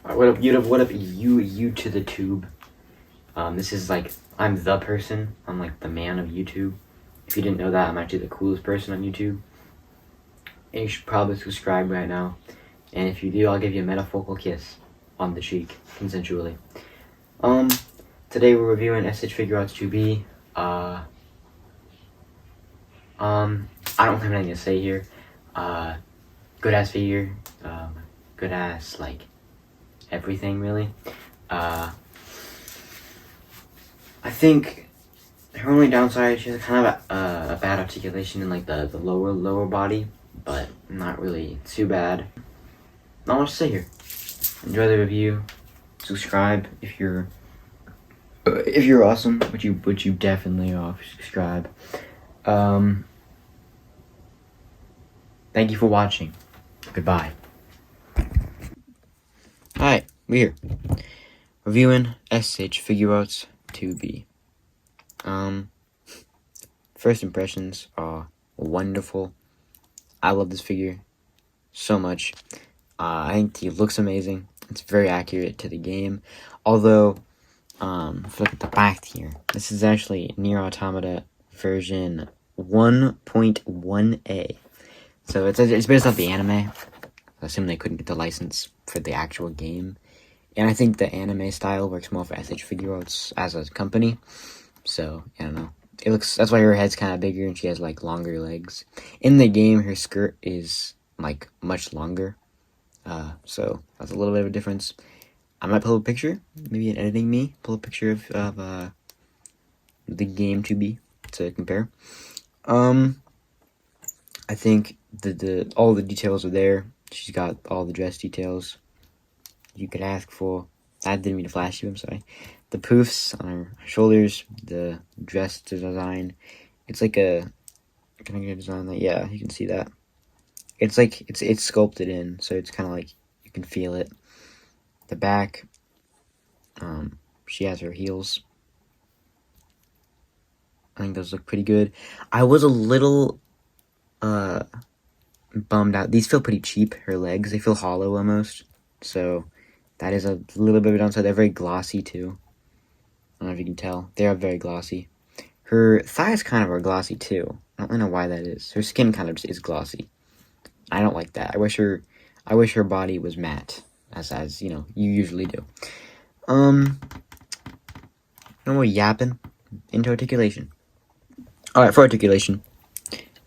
What up, you to the tube. This is like, I'm the person. I'm like the man of YouTube. If you didn't know that, I'm actually the coolest person on YouTube. And you should probably subscribe right now. And if you do, I'll give you a metaphorical kiss on the cheek, consensually. Today we're reviewing SH Figuarts 2B. I don't have anything to say here. Good ass figure. Good ass, like, everything, really. I think her only downside, she has kind of a bad articulation in like the lower body, but not really too bad. Not much to say here. Enjoy the review. Subscribe if you're awesome, which you definitely are. Subscribe. Thank you for watching. Goodbye. Alright, we're here. Reviewing SH Figuarts 2B. First impressions are wonderful. I love this figure so much. I think he looks amazing. It's very accurate to the game. Although, if you look at the back here, this is actually Nier Automata version 1.1a. So it's based off the anime. I assume they couldn't get the license for the actual game. And I think the anime style works more for SH Figuarts as a company. So, I don't know. That's why her head's kind of bigger and she has, like, longer legs. In the game, her skirt is, like, much longer. So that's a little bit of a difference. I might pull a picture, maybe an editing me, pull a picture of the game 2B to compare. I think all the details are there. She's got all the dress details you could ask for. I didn't mean to flash you, I'm sorry. The poofs on her shoulders, the dress design. It's like a, can I get a design that? Yeah, you can see that. It's like, it's sculpted in, so it's kind of like, you can feel it. The back, she has her heels. I think those look pretty good. I was a little, bummed out. These feel pretty cheap, her legs. They feel hollow almost. So, that is a little bit of a downside. They're very glossy, too. I don't know if you can tell. They are very glossy. Her thighs kind of are glossy, too. I don't really know why that is. Her skin kind of just is glossy. I don't like that. I wish her body was matte, as you know, you usually do. No more yapping. Into articulation. Alright, for articulation,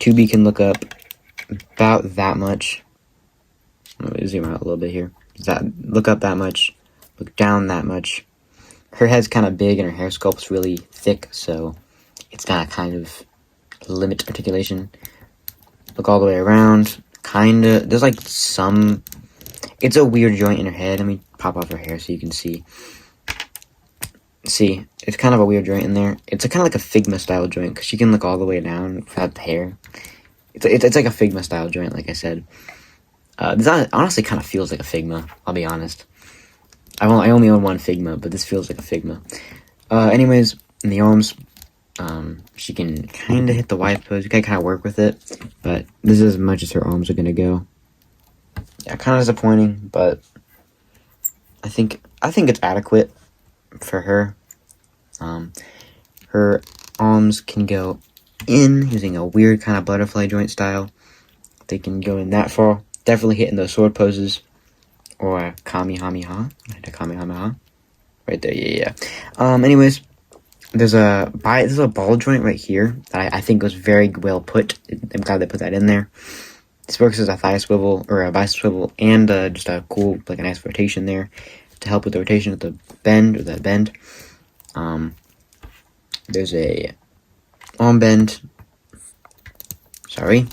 2B can look up about that much. Let me zoom out a little bit here. Look up that much, look down that much. Her head's kind of big and her hair sculpt's really thick, so it's gonna kind of limit articulation. Look all the way around. Kinda, there's like some, it's a weird joint in her head. Let me pop off her hair so you can see. See, it's kind of a weird joint in there. It's kind of like a Figma style joint, because she can look all the way down without the hair. It's like a Figma style joint, like I said. This honestly kind of feels like a Figma, I'll be honest. I only own one Figma, but this feels like a Figma. Anyways, in the arms, she can kind of hit the wide pose. You can kind of work with it, but this is as much as her arms are going to go. Yeah, kind of disappointing, but I think it's adequate for her. Her arms can go in using a weird kind of butterfly joint style. They can go in that far. Definitely hitting those sword poses. Or a Kamehameha. Right there, yeah. Anyways, there's a ball joint right here that I think was very well put. I'm glad they put that in there. This works as a thigh swivel, or a bicep swivel, and just a cool, like a nice rotation there to help with the rotation of the bend, or that bend. There's a arm bend. Sorry.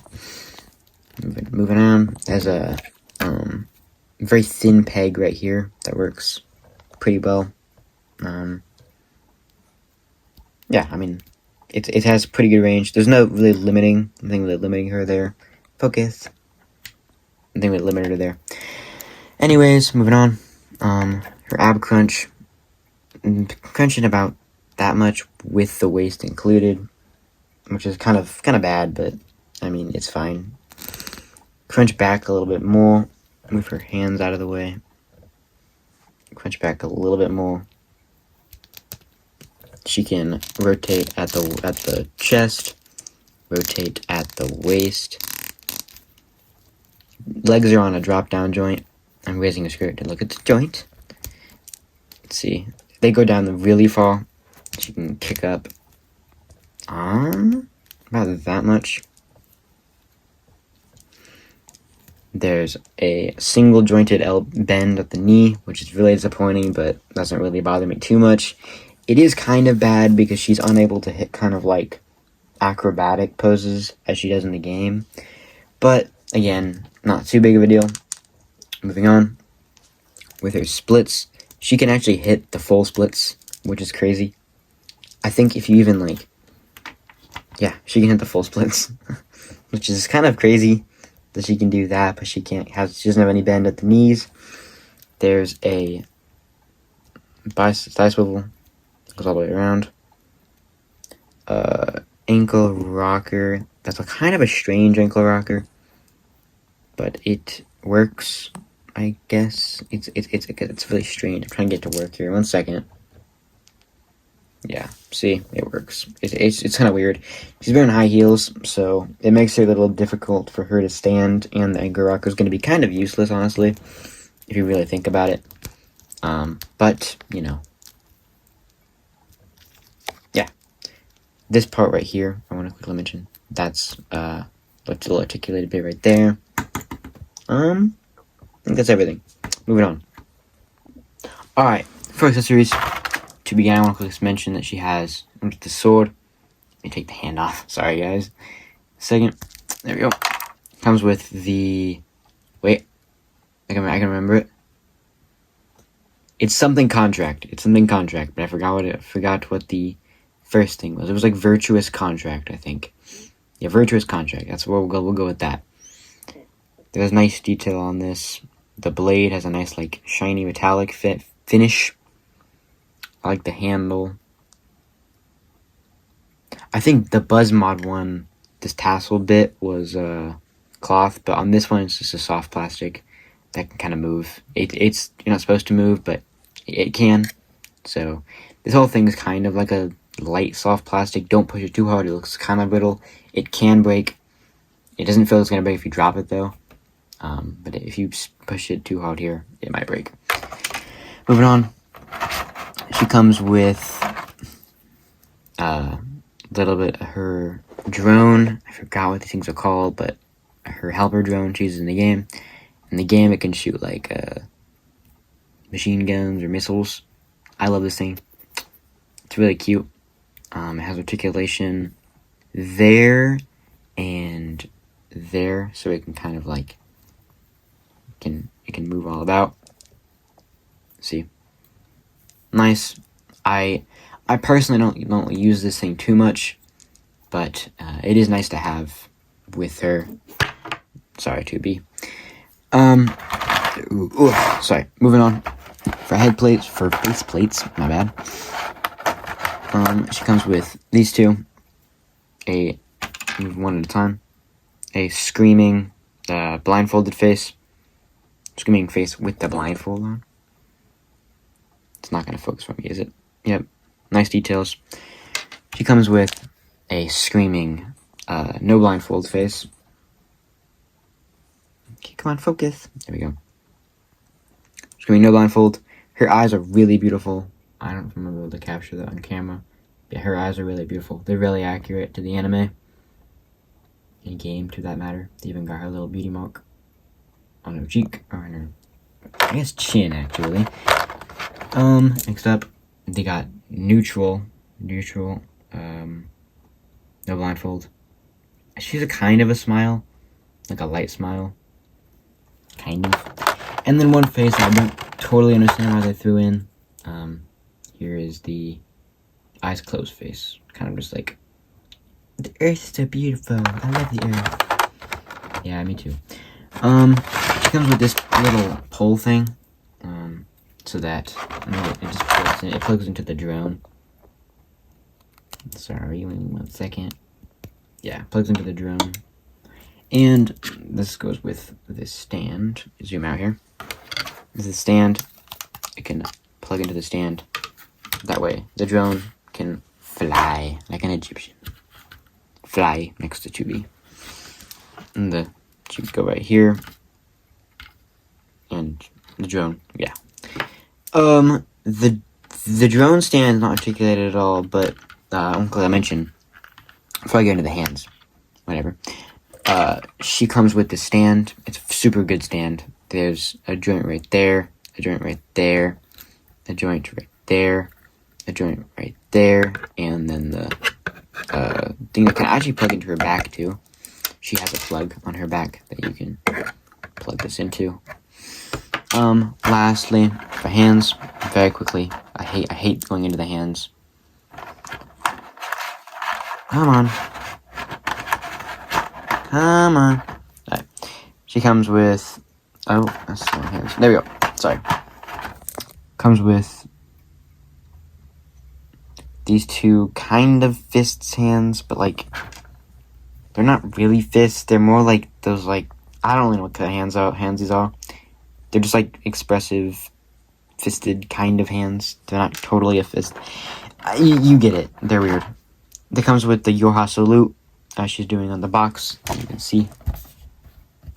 Moving on. There's a very thin peg right here that works pretty well. Yeah, I mean, it has pretty good range. There's no really nothing really limiting her there. Focus. Nothing really limited her there. Anyways, moving on. Her ab crunch, crunching about that much with the waist included, which is kind of bad, but I mean, it's fine. Crunch back a little bit more. Move her hands out of the way. crunch back a little bit more. She can rotate at the chest, rotate at the waist. Legs are on a drop-down joint. I'm raising her skirt to look at the joint. Let's see. They go down really far. She can kick up about that much. There's a single jointed bend at the knee, which is really disappointing, but doesn't really bother me too much. It is kind of bad because she's unable to hit kind of like acrobatic poses as she does in the game. But again, not too big of a deal. Moving on. With her splits, she can actually hit the full splits, which is crazy. I think if you even like, yeah, she can hit the full splits, which is kind of crazy that she can do that, but she doesn't have any bend at the knees. There's a thigh swivel, goes all the way around. Ankle rocker. That's kind of a strange ankle rocker, but it works. I guess it's really strange. I'm trying to get to work here. 1 second. Yeah, see, it works. It's kind of weird. She's wearing high heels, so it makes it a little difficult for her to stand, and the ankle rocker is going to be kind of useless, honestly, if you really think about it. But, you know. Yeah. This part right here, I want to quickly mention. That's, the little articulated bit right there. I think that's everything. Moving on. Alright, for accessories. To begin, I want to quickly mention that she has the sword. Let me take the hand off. Sorry, guys. Second. There we go. Comes with the... Wait. I can remember it. It's something contract. But I forgot what the first thing was. It was like virtuous contract, I think. Yeah, virtuous contract. That's where we'll go with that. There's nice detail on this. The blade has a nice, like, shiny metallic finish. I like the handle. I think the Buzz Mod one, this tassel bit was cloth, but on this one it's just a soft plastic that can kind of move. It's you're not supposed to move, but it can. So this whole thing is kind of like a light soft plastic. Don't push it too hard. It looks kind of brittle. It can break. It doesn't feel it's gonna break if you drop it though. But if you push it too hard here, it might break. Moving on. She comes with a little bit of her drone. I forgot what these things are called, but her helper drone she uses in the game. In the game, it can shoot like machine guns or missiles. I love this thing. It's really cute. It has articulation there and there, so it can kind of like it can move all about. See. Nice. I personally don't use this thing too much, but it is nice to have with her. Sorry, 2B. Sorry. Moving on. For face plates, my bad. She comes with these two. Move one at a time. A screaming, blindfolded face. Screaming face with the blindfold on. It's not going to focus for me, is it? Yep. Nice details. She comes with a screaming, no blindfold face. Okay, come on, focus. There we go. Screaming, no blindfold. Her eyes are really beautiful. I don't remember to capture that on camera. Yeah, her eyes are really beautiful. They're really accurate to the anime. In game, to that matter. They even got her little beauty mark on her cheek, or on her, I guess, chin, actually. Next up, they got neutral, no blindfold. She's a kind of a smile, like a light smile, kind of. And then one face I don't totally understand why they threw in. Here is the eyes closed face, kind of just like, the earth is so beautiful, I love the earth. Yeah, me too. She comes with this little pole thing, so that it plugs into the drone. Sorry, 1 second. Yeah, plugs into the drone. And this goes with this stand. Zoom out here. This is a stand. can plug into the stand. That way, the drone can fly like an Egyptian. Fly next to 2B. And you can go right here. And the drone, yeah. The drone stand is not articulated at all, but I mentioned before I get into the hands, whatever. She comes with the stand. It's a super good stand. There's a joint right there, a joint right there, a joint right there, a joint right there, and then the thing that can actually plug into her back too. She has a plug on her back that you can plug this into. Lastly, for hands, very quickly. I hate going into the hands. Come on. Alright. She comes with, that's the wrong hands. There we go. Sorry. Comes with these two kind of fists hands, but like, they're not really fists. They're more like those, like, I don't really know what kind of hands these are. They're just like expressive, fisted kind of hands. They're not totally a fist. You get it. They're weird. That comes with the Yorha salute, as she's doing on the box. You can see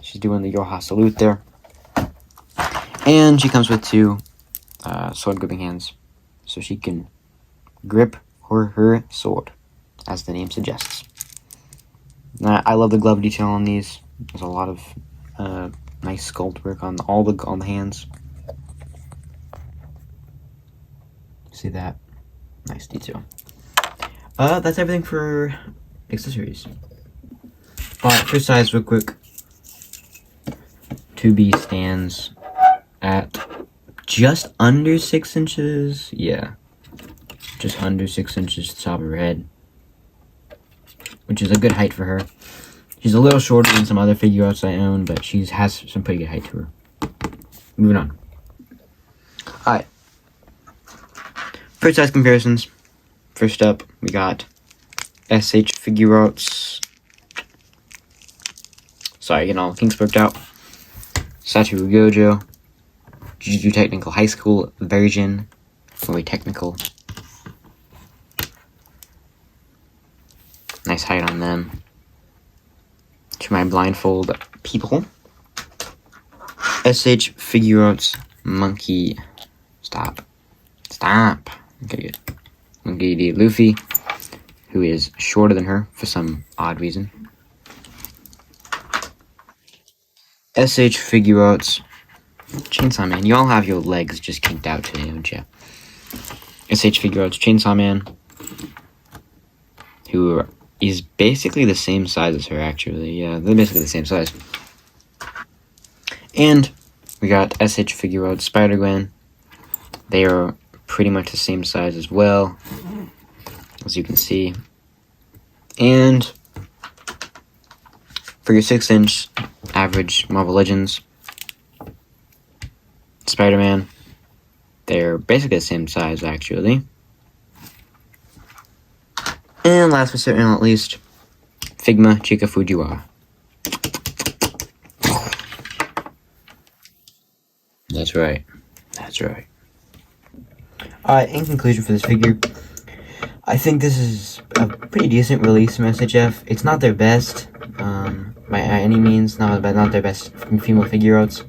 she's doing the Yorha salute there. And she comes with two sword gripping hands, so she can grip her sword, as the name suggests. Now, I love the glove detail on these. There's a lot of nice sculpt work on the hands. See that? Nice detail. That's everything for accessories. Alright, for size real quick. 2B stands at just under 6 inches. Yeah. Just under 6 inches to the top of her head. Which is a good height for her. She's a little shorter than some other Figuarts I own, but she has some pretty good height to her. Moving on. Alright. First size comparisons. First up, we got SH Figuarts. Sorry, getting all the kinks worked out. Satoru Gojo. Jujutsu Technical High School version. Very technical. Nice height on them. To my blindfold people. SH Figuarts Monkey. Stop. Okay, good. Monkey D. Luffy, who is shorter than her for some odd reason. SH Figuarts Chainsaw Man. You all have your legs just kinked out today, don't you? SH Figuarts Chainsaw Man, who is basically the same size as her, actually. Yeah, they're basically the same size. And we got SH Figuarts Spider-Gwen. They are pretty much the same size as well, as you can see. And for your 6-inch average Marvel Legends Spider-Man, they're basically the same size, actually. And last but certainly not least, Figma Chika Fujiwara. That's right. Alright, in conclusion for this figure, I think this is a pretty decent release from SHF. It's not their best, by any means, not their best female Figuarts.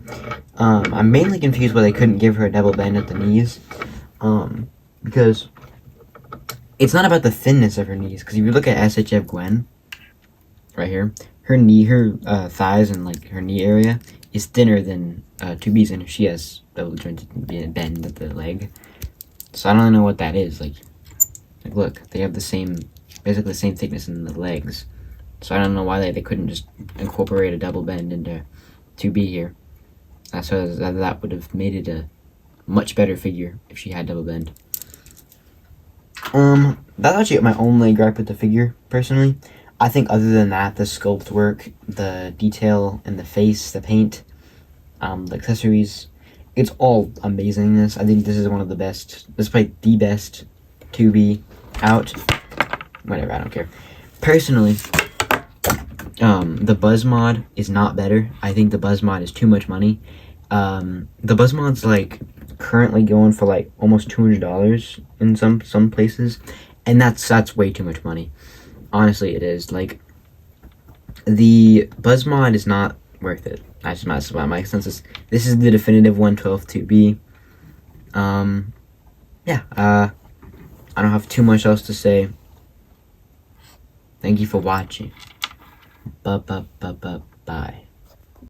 I'm mainly confused why they couldn't give her a double bend at the knees, because it's not about the thinness of her knees, because if you look at SHF Gwen, right here, her thighs and like her knee area is thinner than 2B's, and she has double jointed bend at the leg. So I don't really know what that is. Like look, they have basically the same thickness in the legs. So I don't know why they couldn't just incorporate a double bend into 2B here. So that would have made it a much better figure if she had double bend. That's actually my only gripe with the figure, personally. I think other than that, the sculpt work, the detail in the face, the paint, the accessories, it's all amazingness. I think this is one of the best. This is probably the best 2B out. Whatever, I don't care. Personally, the Buzz mod is not better. I think the Buzz mod is too much money. The Buzz mod's like currently going for like almost $200 in some places, and that's way too much money. Honestly, it is. Like, the Buzz mod is not worth it. That's my consensus. This is the definitive 112-2B. Yeah, I don't have too much else to say. Thank you for watching. Bye.